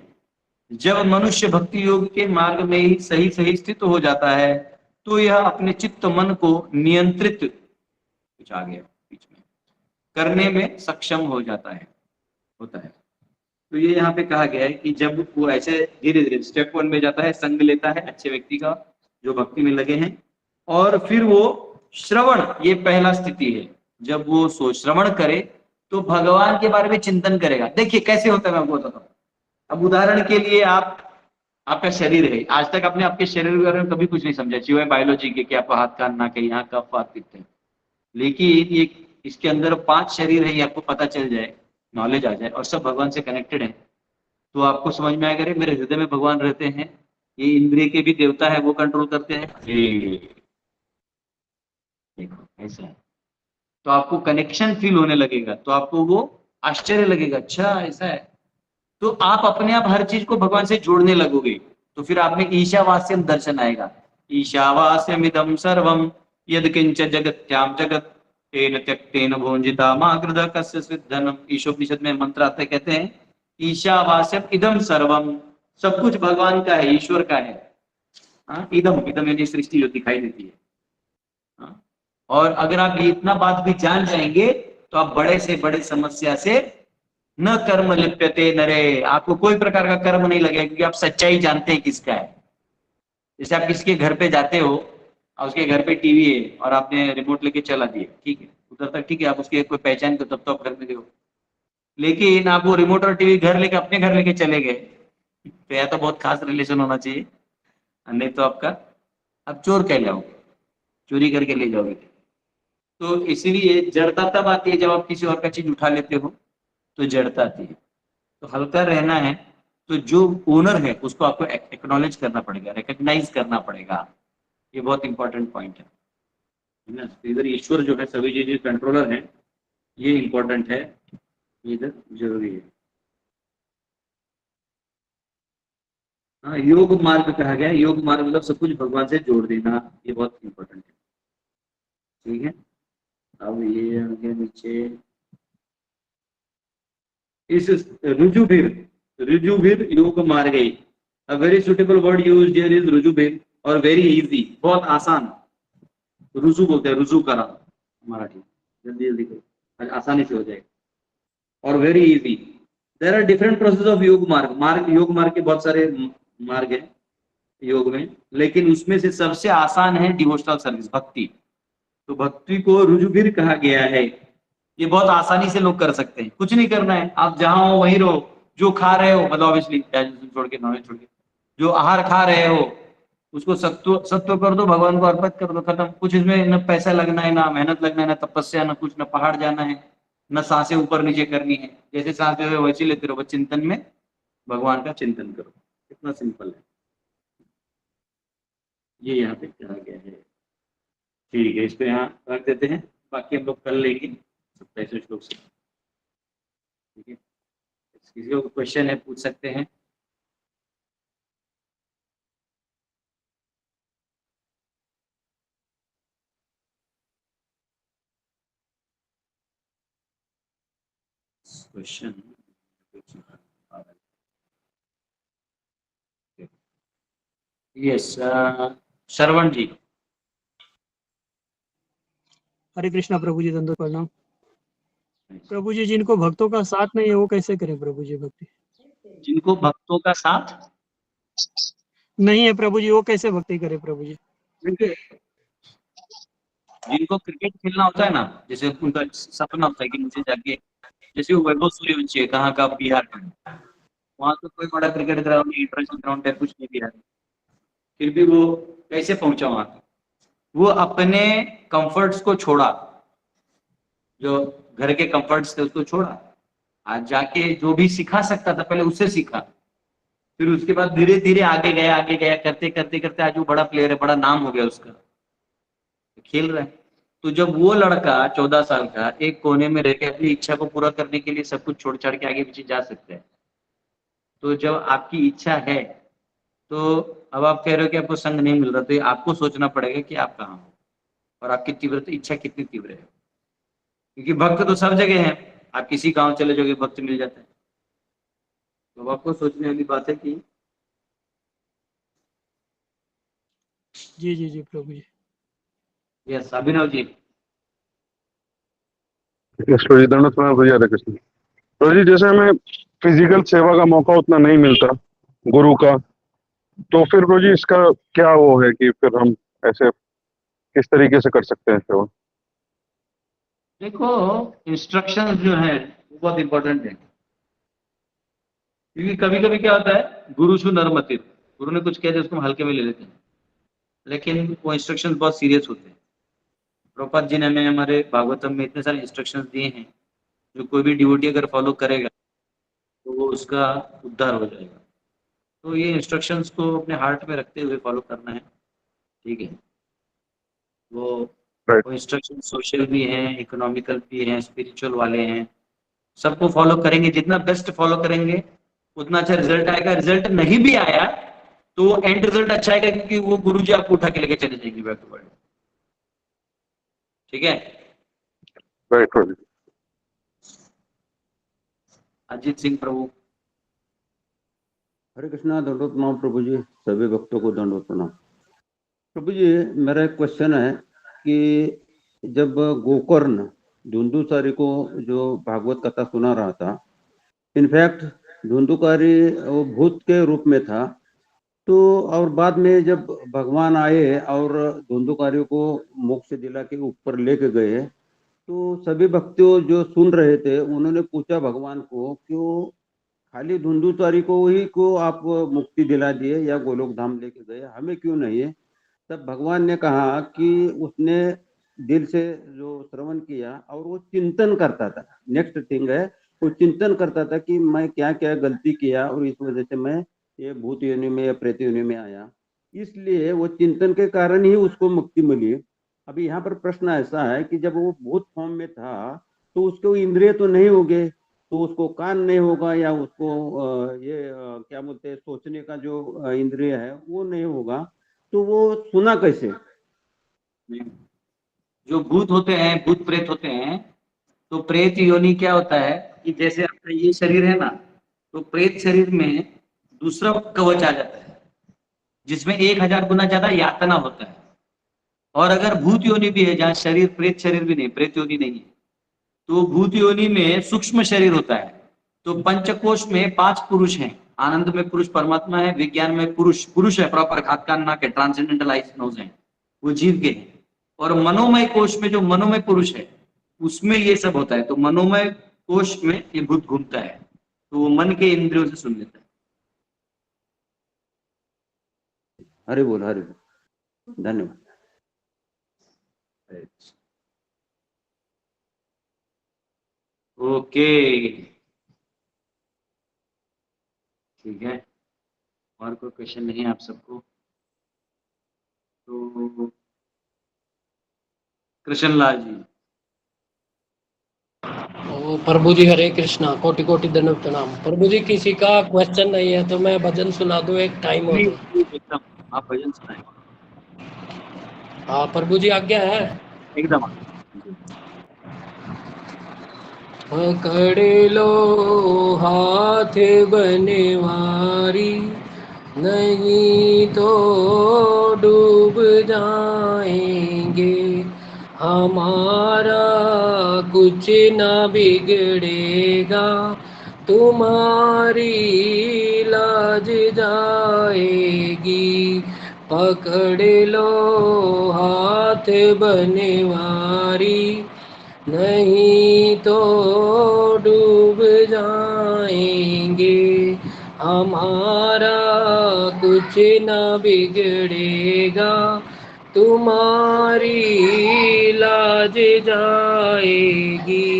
जब मनुष्य भक्ति योग के मार्ग में ही सही सही स्थित हो जाता है तो यह अपने चित्त मन को नियंत्रित कुछ आ गया बीच में करने में सक्षम हो जाता है होता है। तो ये यहाँ पे कहा गया है कि जब वो ऐसे धीरे धीरे स्टेप 1 में जाता है, संग लेता है अच्छे व्यक्ति का जो भक्ति में लगे हैं, और फिर वो श्रवण, ये पहला स्थिति है। जब वो श्रवण करे तो भगवान के बारे में चिंतन करेगा। देखिए कैसे होता है, मैं आपको बताता हूँ। अब उदाहरण के लिए आपका शरीर है, आज तक आपने आपके शरीर के बारे में कभी कुछ नहीं समझा, सिवाय बायोलॉजी के कि आपका हाथ कान नाक है, यहाँ कफ वात पित्त है। लेकिन ये इसके अंदर 5 शरीर है, ये आपको पता चल जाए, नॉलेज आ जाए और सब भगवान से कनेक्टेड है, तो आपको समझ में आएगा मेरे हृदय में भगवान रहते हैं, ये इंद्रिय के भी देवता है, वो कंट्रोल करते हैं। देखो ऐसा है, तो आपको कनेक्शन फील होने लगेगा, तो आपको वो आश्चर्य लगेगा, अच्छा ऐसा है। तो आप अपने आप हर चीज को भगवान से जोड़ने लगोगे, तो फिर आप में ईशावास्यम दर्शन आएगा। ईशावास्यम इदम सर्वम यद किंच जगत्याम जगत तेन त्यक्तेन भोंजिता माकृद कस्य सिद्धनम। ईशोपनिषद में मंत्र आते हैं, कहते हैं ईशावास्यम इदम सर्वम, सब कुछ भगवान का है, ईश्वर का है। इदम इदम यानी सृष्टि जो दिखाई देती है। और अगर आप इतना बात भी जान जाएंगे तो आप बड़े से बड़े समस्या से न कर्म लिप्यते नरे, आपको कोई प्रकार का कर्म नहीं लगेगा, क्योंकि आप सच्चाई जानते हैं किसका है। जैसे आप किसके घर पे जाते हो और उसके घर पे टीवी है और आपने रिमोट लेके चला दिया, ठीक है, उधर तक ठीक है, आप उसके कोई पहचान को तब तो आप घर में हो। लेकिन आप वो रिमोट और टीवी घर लेके अपने घर लेके चले गए, तो या तो बहुत खास रिलेशन होना चाहिए, नहीं तो आपका आप चोर कहलाओगे, चोरी करके ले जाओगे। तो इसीलिए जड़ता तब आती है जब आप किसी और का चीज उठा लेते हो, तो जड़ता आती है। तो हल्का रहना है, तो जो ओनर है उसको आपको एक्नॉलेज करना पड़ेगा, रिकॉग्नाइज करना पड़ेगा। ये बहुत इंपॉर्टेंट पॉइंट है ना। तो इधर ईश्वर जो है सभी चीजें कंट्रोलर है, ये इंपॉर्टेंट है, इधर जरूरी है। हाँ, योग मार्ग कहा गया, योग मार्ग मतलब सब कुछ भगवान से जोड़ देना, ये बहुत इंपॉर्टेंट है। ठीक है, अब ये आगे नीचे इस रुजुभिर योग मार्ग, a very suitable word used here is रुजुभिर, और वेरी इजी, बहुत आसान। रुजु बोलते हैं, रुजु करा मराठी, जल्दी जल्दी करो, आसानी से हो जाएगा। और very easy, there are different process of yoga मार्ग। योग मार्ग के बहुत सारे मार्ग हैं योग में, लेकिन उसमें से सबसे आसान है डिवोशनल सर्विस, भक्ति। तो भक्ति को रुजुभिर कहा गया है। ये बहुत आसानी से लोग कर सकते हैं, कुछ नहीं करना है, आप जहां हो वहीं रहो, जो खा रहे हो, मतलब ऑब्वियसली छोड़ के, नॉलेज छोड़ के, जो आहार खा रहे हो उसको सत्व कर दो, भगवान को अर्पित कर दो, खत्म। कुछ इसमें न पैसा लगना है, ना मेहनत लगना है, ना तपस्या, ना कुछ, न पहाड़ जाना है, न सांसें ऊपर नीचे करनी है, जैसे सांस ले वैसे लेते रहो, बस चिंतन में भगवान का चिंतन करो, कितना सिंपल है। ये यहाँ पे कहा गया है। ठीक है, इसको यहाँ रख देते हैं, बाकी हम लोग कर लेंगे 27 श्लोक से। ठीक है, किसी को क्वेश्चन है पूछ सकते हैं। क्वेश्चन यस, श्रवण जी।
हरे कृष्णा प्रभु जी, दंडवत प्रणाम। प्रभु जी, जिनको भक्तों का साथ नहीं है वो कैसे करें प्रभु जी भक्ति?
जिनको भक्तों का साथ
नहीं है प्रभु जी, वो कैसे भक्ति करे प्रभु जी?
जिनको क्रिकेट खेलना होता है ना, जैसे उनका सपना होता है कि मुझे जाके, जैसे वो वैभव सूर्यवंशी है, कहाँ का, बिहार का, वहां तो कोई बड़ा क्रिकेट ग्राउंड नहीं, इंटरनेशनल ग्राउंड है कुछ नहीं बिहार में, फिर भी वो कैसे पहुंचा वहां तक? वो अपने कंफर्ट्स को छोड़ा, जो घर के कंफर्ट्स थे उसको छोड़ा, आज जाके जो भी सिखा सकता था पहले उससे सीखा, फिर उसके बाद धीरे धीरे आगे गया करते करते करते आज वो बड़ा प्लेयर है, बड़ा नाम हो गया उसका, खेल रहा है। तो जब वो लड़का 14 साल का एक कोने में रह के अपनी इच्छा को पूरा करने के लिए सब कुछ छोड़ छाड़ के आगे पीछे जा सकता है, तो जब आपकी इच्छा है, तो अब आप कह रहे हो कि आपको संग नहीं मिल रहा, तो ये आपको सोचना पड़ेगा कि आप कहाँ हो और आपकी तीव्रता इच्छा कितनी तीव्र है, क्योंकि भक्त तो सब जगह है, आप किसी गांव चले जाओगे भक्त मिल जाता है। तो अब आपको सोचने वाली बात है कि
जी जी जी प्रभु जी।
यस अभिनव जी।
यस प्रभु जी, दंडवत प्रणाम प्रभु जी, हरे कृष्ण। प्रभु जी, जैसे हमें फिजिकल सेवा का मौका उतना नहीं मिलता गुरु का, तो फिर प्रभु जी इसका क्या वो है कि फिर हम ऐसे किस तरीके से कर सकते हैं सेवा?
देखो, इंस्ट्रक्शंस जो है वो बहुत इंपॉर्टेंट है, क्योंकि कभी कभी क्या होता है, गुरु शु नरमतिर, गुरु ने कुछ कह दिया उसको हम हल्के में ले लेते हैं, लेकिन वो इंस्ट्रक्शंस बहुत सीरियस होते हैं। प्रभुपाद जी ने हमें हमारे भागवतम में इतने सारे इंस्ट्रक्शंस दिए हैं, जो कोई भी डिवोटी अगर फॉलो करेगा तो वो उसका उद्धार हो जाएगा। तो ये इंस्ट्रक्शंस को अपने हार्ट में रखते हुए फॉलो करना है, ठीक है। वो
राइट।
वो इंस्ट्रक्शन सोशल भी हैं, इकोनॉमिकल भी हैं, स्पिरिचुअल वाले हैं, सबको फॉलो करेंगे, जितना बेस्ट फॉलो करेंगे उतना अच्छा रिजल्ट आएगा। रिजल्ट नहीं भी आया तो एंड रिजल्ट अच्छा आएगा, क्योंकि वो गुरुजी आपको उठा के लेके चले जाएंगे बैक टू वर्ल्ड, ठीक है।
राइट प्रभु जी।
अजीत सिंह प्रभु।
हरे कृष्णा, दंडवत प्रणाम प्रभु जी, सभी भक्तों को दंडवत प्रणाम। प्रभु जी, मेरा एक क्वेश्चन है कि जब गोकर्ण धुंधुकारी को जो भागवत कथा सुना रहा था, इनफैक्ट धुंधुकारी वो भूत के रूप में था, तो और बाद में जब भगवान आए और धुंधुकारी को मोक्ष दिला के ऊपर लेके गए, तो सभी भक्तों जो सुन रहे थे उन्होंने पूछा भगवान को, क्यों खाली धुंधुचारी को ही को आप मुक्ति दिला दिए या गोलोक धाम लेके गए, हमें क्यों नहीं है? तब भगवान ने कहा कि उसने दिल से जो श्रवण किया और वो चिंतन करता था, नेक्स्ट थिंग है, वो चिंतन करता था कि मैं क्या क्या गलती किया और इस वजह से मैं ये भूत योनि में या प्रेत योनि में आया, इसलिए वो चिंतन के कारण ही उसको मुक्ति मिली। अभी यहाँ पर प्रश्न ऐसा है कि जब वो भूत फॉर्म में था तो उसको इंद्रिय तो नहीं होंगे, तो उसको कान नहीं होगा या उसको क्या बोलते हैं सोचने का जो इंद्रिय है वो नहीं होगा, तो वो सुना कैसे?
जो भूत होते हैं, भूत प्रेत होते हैं, तो प्रेत योनि क्या होता है कि जैसे आपका ये शरीर है ना, तो प्रेत शरीर में दूसरा कवच आ जाता है जिसमें 1000 गुना ज्यादा यातना होता है। और अगर भूत योनि भी है, जहाँ शरीर प्रेत शरीर भी नहीं, प्रेत योनि नहीं है, तो भूत योनि में सूक्ष्म शरीर होता है। तो पंचकोश में 5 पुरुष हैं, आनंद में पुरुष परमात्मा है, विज्ञान में पुरुष पुरुष है, प्रॉपर खाद कान नाक है, ट्रांसेंडेंटल आइज नोज है, वो जीव के हैं। और मनोमय कोश में जो मनोमय पुरुष है उसमें ये सब होता है। तो मनोमय कोश में ये भूत घूमता है, तो वो मन के इंद्रियों से सुन लेता है।
हरि बोल, हरि बोल, धन्यवाद।
ओके, ठीक है, और कोई क्वेश्चन नहीं है आप सबको? तो कृष्णलाल जी।
ओ प्रभु जी, हरे कृष्णा, कोटि कोटि दंडवत प्रणाम। प्रभु जी, किसी का क्वेश्चन नहीं है तो मैं भजन सुना दूं, एक टाइम हो तो।
एकदम, आप भजन सुनाएं।
हाँ प्रभु जी, आज्ञा है।
एकदम।
पकड़ लो हाथ बनवारी, नहीं तो डूब जाएंगे, हमारा कुछ ना बिगड़ेगा, तुम्हारी लाज जाएगी। पकड़ लो हाथ बनवारी, नहीं तो डूब जाएंगे, हमारा कुछ ना बिगड़ेगा, तुम्हारी लाज जाएगी।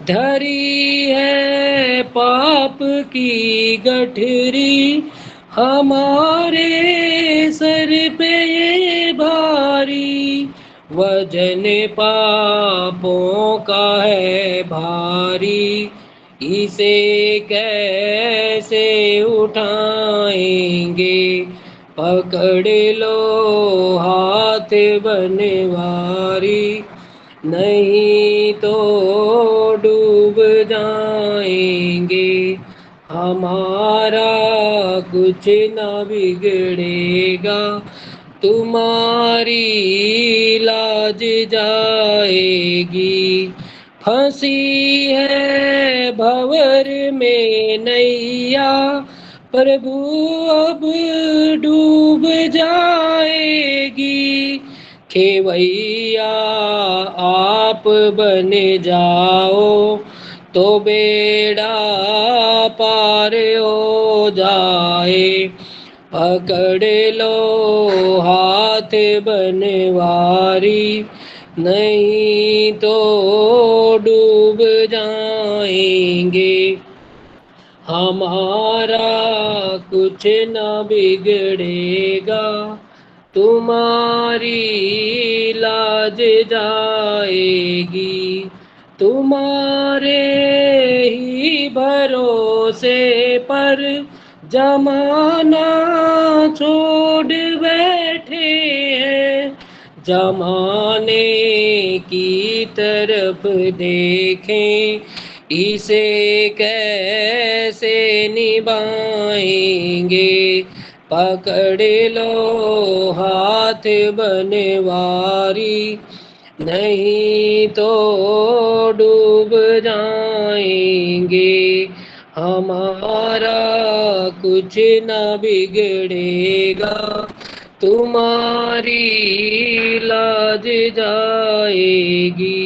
धरी है पाप की गठरी हमारे सर पे ये भारी, वजन पापों का है भारी, इसे कैसे उठाएंगे। पकड़ लो हाथ बनवारी, नहीं तो डूब जाएंगे। हमारा कुछ न बिगड़ेगा, तुम्हारी लाज जाएगी। फंसी है भंवर में नैया, प्रभु अब डूब जाएगी। खेवैया आप बन जाओ तो बेड़ा पार हो जाए। पकड़ लो हाथ बनवारी, नहीं तो डूब जाएंगे। हमारा कुछ न बिगड़ेगा, तुम्हारी लाज जाएगी। तुम्हारे ही भरोसे पर जमाना छोड़ बैठे हैं। जमाने की तरफ देखें, इसे कैसे निभाएंगे। पकड़ लो हाथ बनवारी, नहीं तो डूब जाएंगे। हमारा कुछ न बिगड़ेगा, तुम्हारी लाज जाएगी।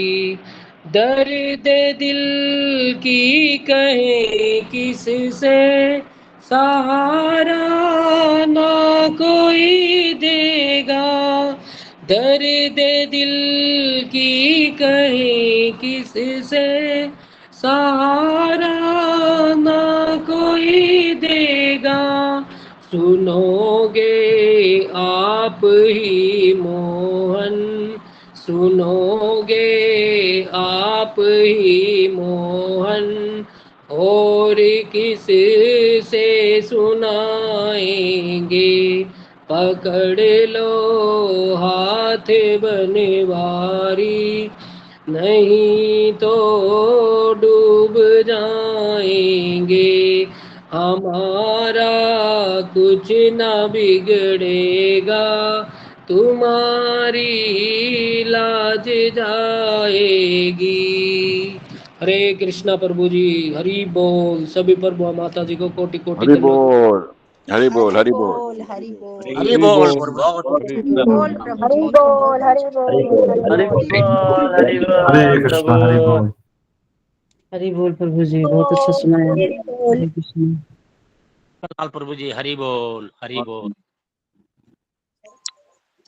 दर्द दिल की कहें किससे, सहारा ना कोई देगा। दर्द दिल की कहें किससे, सहारा ना कोई देगा। सुनोगे आप ही मोहन, सुनोगे आप ही मोहन, और किस से सुनाएंगे। पकड़ लो हाथ बनवारी, नहीं तो डूब जाएंगे। हमारा कुछ न बिगड़ेगा, तुम्हारी लाज जाएगी। हरे कृष्णा प्रभु जी, हरि बोल। सभी प्रभु माता जी को कोटि कोटि
हरि
दंडवत।
बोल, हरि बोल, हरि बोल।
हरि बोल,
हरि बोल बहुत
हरि
बोल
बोल।
प्रभु जी, तुम बहुत अच्छे
हरि बोल हरि
हरे
बोल
कृष्णा,
प्रभु।
हरि बोल।
हरि बोल प्रभु जी, बहुत अच्छा सुनाया। हरे कृष्ण।
लाल प्रभु जी हरि बोल हरि बोल।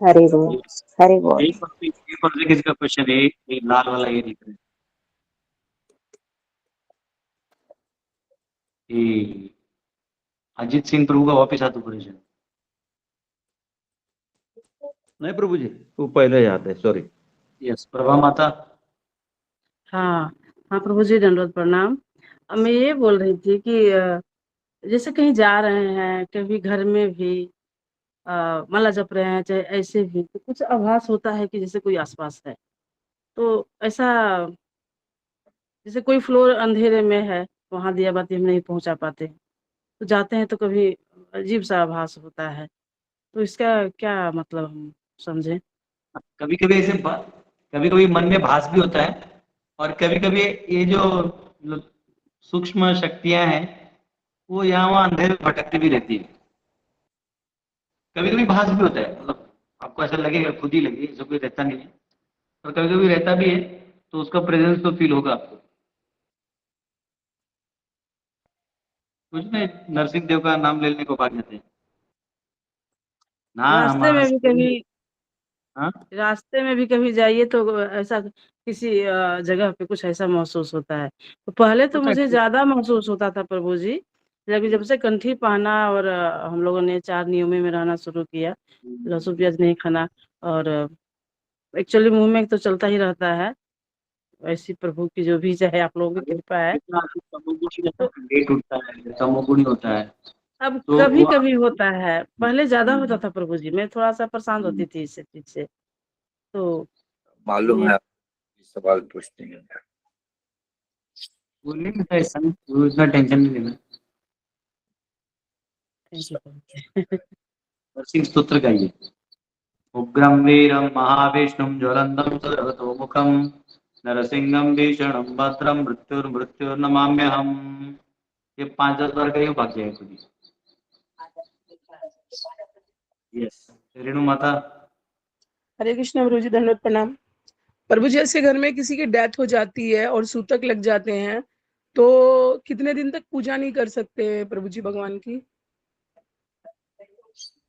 हरि बोल, हरि बोल।
एक पर से किसी का क्वेश्चन है, ये लाल वाला ये दिख रहा है कि अजीत सिंह प्रभु का वापिस आता क्वेश्चन।
नहीं प्रभु जी, वो पहले याद है, सॉरी।
यस, प्रभा माता।
हाँ हाँ प्रभु जी, दंडवत प्रणाम। अब मैं ये बोल रही थी कि जैसे कहीं जा रहे हैं, कभी घर में भी माला जप रहे हैं, चाहे ऐसे भी, तो कुछ आभास होता है कि जैसे कोई आसपास है। तो ऐसा जैसे कोई फ्लोर अंधेरे में है, वहां दिया बाती हम नहीं पहुंचा पाते, तो जाते हैं तो कभी अजीब सा आभास होता है। तो इसका क्या मतलब हम समझें?
कभी कभी ऐसे कभी कभी मन में भास भी होता है, और कभी कभी ये जो सूक्ष्म शक्तियां हैं वो यहाँ वहाँ अंधेरे में भटकती भी रहती है। कभी कभी भास भी होता है, मतलब आपको ऐसा लगेगा, खुद ही लगे, ऐसा कोई रहता नहीं है, और कभी कभी रहता भी है, तो उसका प्रेजेंस तो फील होगा आपको। कुछ नहीं, नरसिंह देव का नाम लेने को भाग जाते हैं।
रास्ते में भी कभी
हाँ
रास्ते में भी कभी जाइए तो ऐसा किसी जगह पे कुछ ऐसा महसूस होता है। तो पहले तो
होता
मुझे
है।
ज्यादा महसूस होता था प्रभु जी, जब से कंठी पहना और हम लोगों ने 4 नियमों में रहना शुरू किया, लहसुन प्याज नहीं खाना, और एक्चुअली मुंह में तो चलता ही रहता है, ऐसी प्रभु की जो भी चाहे आप लोगों की कृपा है।
जितना आदमी तमोगुणी
तो
लेट उठता है, तमोगुणी होता है,
अब
तो
कभी
वो
कभी होता है, पहले ज्यादा होता था प्रभु जी, मैं थोड़ा सा परेशान होती थी इस चीज से। तो
मालूम
ये
है आप सवाल पूछते हैं।
बोलने में तो ऐसा नहीं, वो इतना टेंशन नहीं लेना।
Thank you.
नरसिंह स्तोत्र गाइए। उग्रं वीरं महाविष्णुं ज्वलन्तं सर्वतोमुखं नरसिंहं भीषणं भद्रं मृत्युर्मृत्युर्नमाम्यहम्। ये 5-10 बार करिए, भाग जाएगा खुद ही। यस, रेणु माता।
हरे कृष्णा प्रभु जी, दंडवत प्रणाम। प्रभु जी, ऐसे घर में किसी की डेथ हो जाती है और सूतक लग जाते हैं, तो कितने दिन तक पूजा नहीं कर सकते प्रभु जी भगवान की?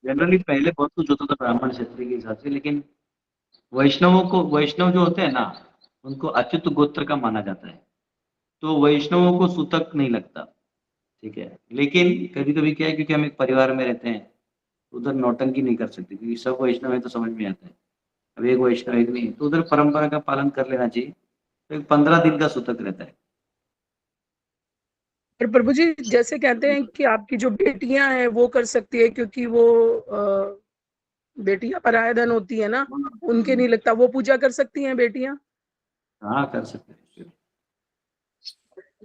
जनरली पहले बहुत कुछ होता था ब्राह्मण क्षत्रिय के हिसाब से, लेकिन वैष्णव जो होते हैं ना, उनको अच्युत गोत्र का माना जाता है, तो वैष्णवों को सूतक नहीं लगता, ठीक है। लेकिन कभी कभी क्या है, क्योंकि हम एक परिवार में रहते हैं, उधर नौटंकी नहीं कर सकते, क्योंकि सब वैष्णव है तो समझ में आता है। अब एक वैष्णव एक नहीं है, तो उधर परंपरा का पालन कर लेना चाहिए। तो 15 दिन का सूतक रहता है।
पर प्रभु जी, जैसे कहते हैं कि आपकी जो बेटियां हैं वो कर सकती है, क्योंकि वो बेटियां पराया धन होती है ना, उनके नहीं लगता, वो पूजा कर सकती हैं बेटियां?
हाँ, कर सकते हैं।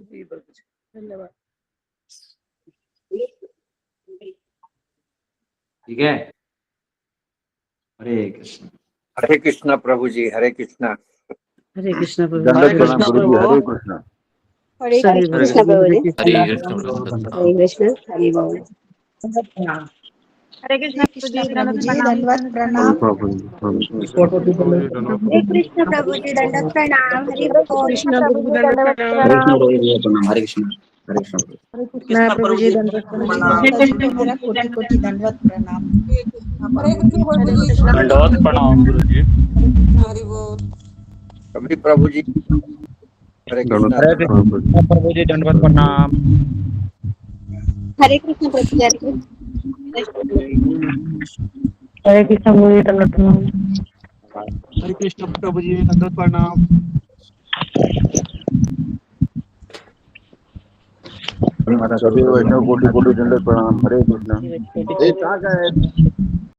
जी प्रभु जी, धन्यवाद।
ठीक है। हरे कृष्ण।
हरे कृष्णा प्रभु जी, हरे कृष्णा।
हरे कृष्णा प्रभु
दंडवत
जी।
प्रणाम गुरु जी, हरे कृष्णा।
हरे
सही
कृष्ण
बात।
प्रभु जी।
हरे कृष्ण।
हरे कृष्ण, हरि बोल।
हरे कृष्णा प्रभु जी, दंडवत
जी
प्रणाम।
दंडवत प्रणाम। हरे कृष्ण प्रभु जी, दंडवत प्रणाम। हरि
हरे
बोल।
कृष्णा प्रभु जी,
दंडवत
दंडवत
प्रणाम।
प्रणाम।
हरे कृष्ण हरे कृष्ण।
हरे कृष्णा
कृष्ण
प्रभु
प्रभु
जी,
जी
दंडवत
प्रभु जी
प्रणाम।
माता जी को मेरा कोटि कोटि दंडवत प्रणाम।
हरे कृष्ण प्रभु
हरे
जी,
कृष्णा
दंडवत प्रणाम गुरु जी।
हरि बोल।
कभी प्रभु जी, हरे कृष्णा।
हरे कृष्ण प्रभु जी, दंडवत प्रणाम।
हरे कृष्ण प्रभु जी, हरे कृष्ण।
हरे कृष्णा प्रभु जी, दंडवत प्रणाम।
हरे कृष्ण प्रभु जी, दंडवत प्रणाम।
सभी वैष्णव कोटि कोटि दंडवत प्रणाम। हरे कृष्णा।